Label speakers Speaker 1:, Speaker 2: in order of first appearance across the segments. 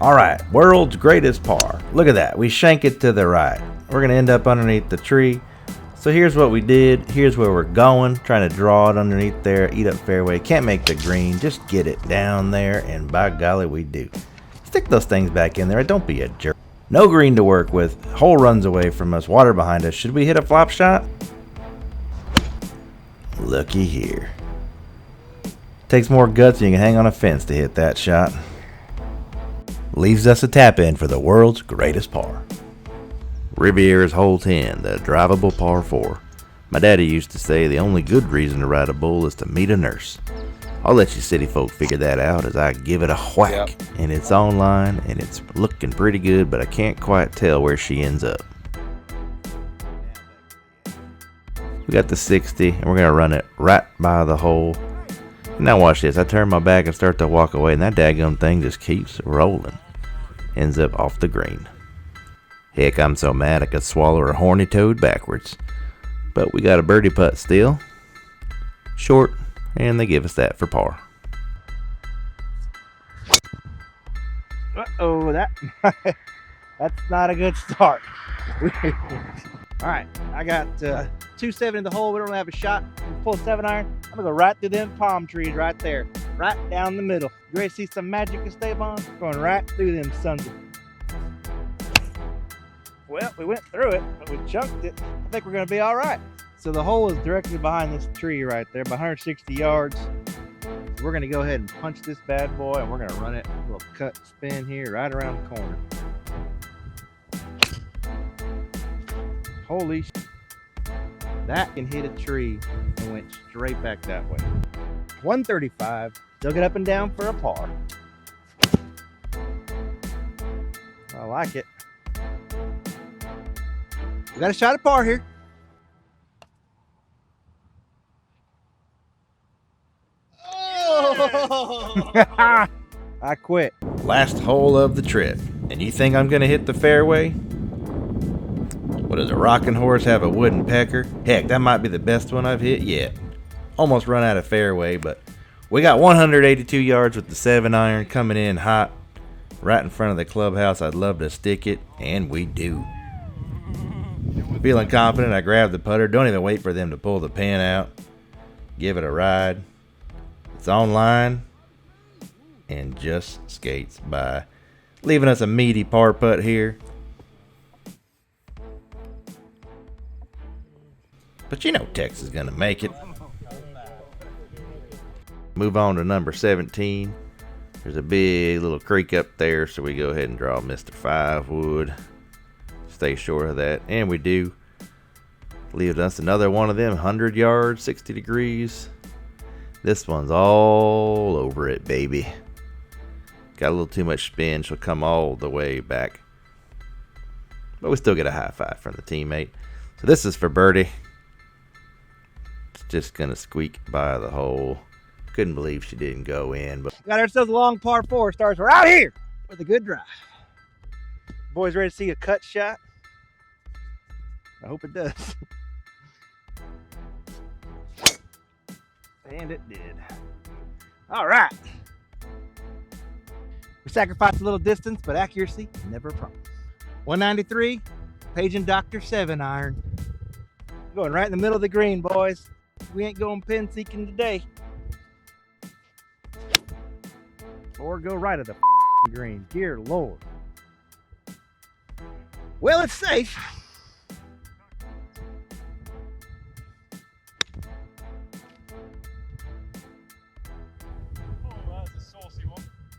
Speaker 1: All right, world's greatest par. Look at that. We shank it to the right. We're going to end up underneath the tree. So here's what we did. Here's where we're going. Trying to draw it underneath there. Eat up fairway. Can't make the green. Just get it down there. And by golly, we do. Stick those things back in there. Don't be a jerk. No green to work with. Hole runs away from us. Water behind us. Should we hit a flop shot? Looky here. Takes more guts than you can hang on a fence to hit that shot. Leaves us a tap in for the world's greatest par. Riviera's hole 10, the drivable par 4. My daddy used to say the only good reason to ride a bull is to meet a nurse. I'll let you city folk figure that out as I give it a whack. Yep. And it's online and it's looking pretty good, but I can't quite tell where she ends up. We got the 60 and we're gonna run it right by the hole. Now watch this. I turn my back and start to walk away, and that daggum thing just keeps rolling. Ends up off the green. Heck, I'm so mad I could swallow a horny toad backwards. But we got a birdie putt still. Short, and they give us that for par.
Speaker 2: Uh-oh, that's not a good start. All right, I got 270 in the hole. We don't have a shot. Pull a 7-iron. I'm gonna go right through them palm trees right there, right down the middle. You ready to see some magic, Esteban? Going right through them sons of... Well, we went through it, but we chunked it. I think we're gonna be all right. So the hole is directly behind this tree right there, about 160 yards. So we're gonna go ahead and punch this bad boy, and we're gonna run it a little cut spin here, right around the corner. Holy shit. That can hit a tree and went straight back that way. 135. Still get up and down for a par. I like it. We got a shot at par here. Oh! I quit.
Speaker 1: Last hole of the trip. And you think I'm going to hit the fairway? What does a rocking horse have a wooden pecker? Heck, that might be the best one I've hit yet. Almost run out of fairway, but we got 182 yards with the 7-iron coming in hot. Right in front of the clubhouse. I'd love to stick it, and we do. Feeling confident, I grab the putter. Don't even wait for them to pull the pin out. Give it a ride. It's online and just skates by, leaving us a meaty par putt here. But you know Tex is going to make it. Move on to number 17. There's a big little creek up there, so we go ahead and draw Mr. 5 wood. Stay short of that, and we do. Leaves us another one of them, 100 yards, 60 degrees. This one's all over it, baby. Got a little too much spin. She'll come all the way back. But we still get a high five from the teammate. So this is for birdie. It's just going to squeak by the hole. Couldn't believe she didn't go in. But
Speaker 2: got ourselves a long par 4. Starts right out here with a good drive. Boys ready to see a cut shot? I hope it does. And it did. All right. We sacrificed a little distance, but accuracy never promised. 193, Page and Doctor 7-iron. Going right in the middle of the green, boys. We ain't going pin seeking today. Or go right of the green. Dear Lord. Well, it's safe.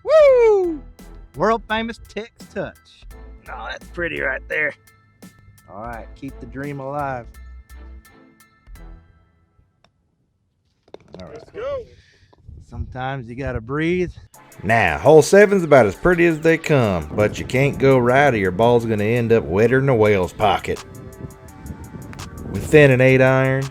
Speaker 2: Woo! World famous Tex touch. Oh, that's pretty right there. All right, keep the dream alive. All right. Let's go. Sometimes you gotta breathe.
Speaker 1: Now, hole 7's about as pretty as they come, but you can't go right or your ball's gonna end up wetter than a whale's pocket. We thin an 8-iron.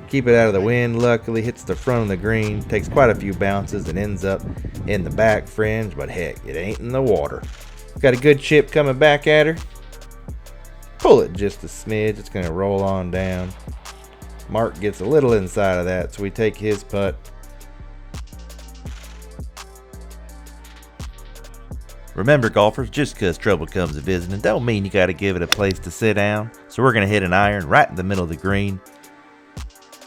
Speaker 1: Keep it out of the wind. Luckily hits the front of the green, takes quite a few bounces and ends up in the back fringe, but heck, it ain't in the water. Got a good chip coming back at her. Pull it just a smidge. It's gonna roll on down. Mark gets a little inside of that, so we take his putt. Remember, golfers, just because trouble comes a visiting don't mean you got to give it a place to sit down. So we're going to hit an iron right in the middle of the green.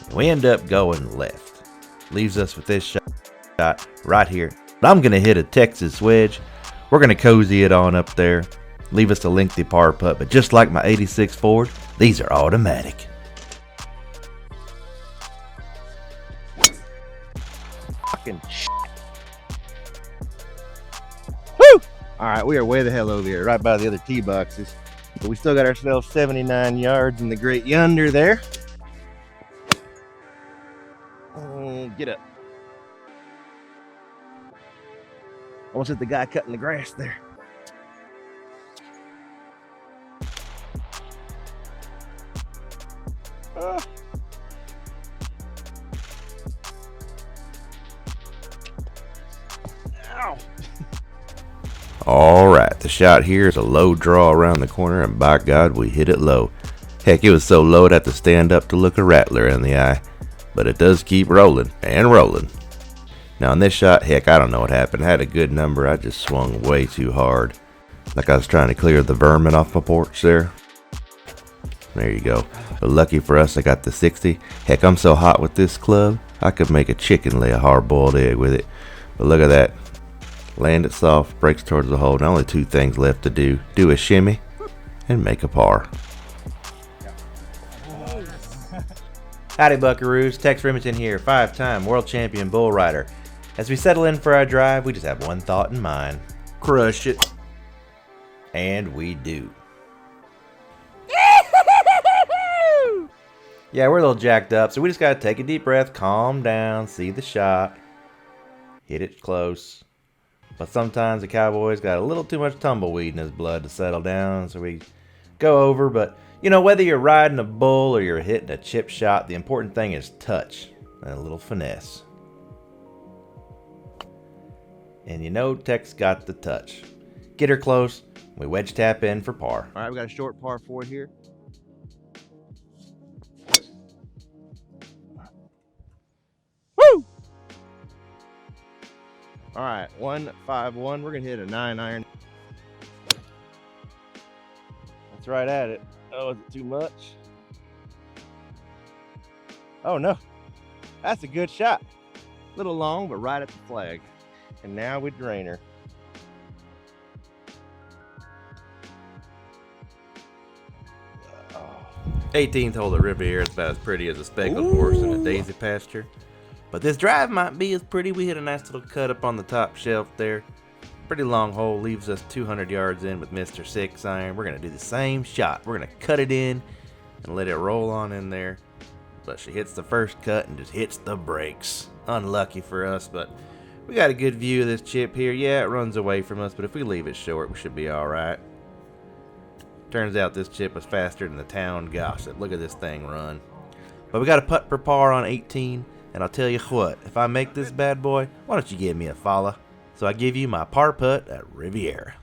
Speaker 1: And we end up going left. Leaves us with this shot right here. I'm going to hit a Texas wedge. We're going to cozy it on up there. Leave us a lengthy par putt. But just like my 86 Ford, these are automatic.
Speaker 2: Fucking shit. Woo! Alright, we are way the hell over here, right by the other tee boxes. But we still got ourselves 79 yards in the great yonder there. Get up. Almost hit the guy cutting the grass there. Ow.
Speaker 1: Alright, the shot here is a low draw around the corner, and by God, we hit it low. Heck, it was so low I'd have to stand up to look a rattler in the eye. But it does keep rolling and rolling. Now on this shot, heck, I don't know what happened. I had a good number, I just swung way too hard. Like I was trying to clear the vermin off my porch there. There you go. But lucky for us, I got the 60. Heck, I'm so hot with this club, I could make a chicken lay a hard-boiled egg with it. But look at that. Land it soft, breaks towards the hole. Now only two things left to do. Do a shimmy and make a par. Howdy buckaroos, Tex Remington here, 5-time world champion bull rider. As we settle in for our drive, we just have one thought in mind. Crush it. And we do. Yeah, we're a little jacked up, so we just gotta take a deep breath, calm down, see the shot, hit it close. But sometimes the cowboy's got a little too much tumbleweed in his blood to settle down, so we go over. But you know, whether you're riding a bull or you're hitting a chip shot, the important thing is touch and a little finesse. And you know, Tex got the touch. Get her close, we wedge tap in for par.
Speaker 2: All right, we got a short par 4 here. Woo! All right, 1-5-1. We're gonna hit a 9-iron. That's right at it. Oh, is it too much? Oh no, that's a good shot. A little long, but right at the flag. And now we drain her.
Speaker 1: 18th hole at Riviera is about as pretty as a speckled horse in a daisy pasture. But this drive might be as pretty. We hit a nice little cut up on the top shelf there. Pretty long hole, leaves us 200 yards in with Mr. 6-iron. We're going to do the same shot. We're going to cut it in and let it roll on in there. But she hits the first cut and just hits the brakes. Unlucky for us, but we got a good view of this chip here. Yeah, it runs away from us, but if we leave it short, we should be all right. Turns out this chip was faster than the town gossip. Look at this thing run. But we got a putt per par on 18, and I'll tell you what, if I make this bad boy, why don't you give me a follow? So I give you my par putt at Riviera.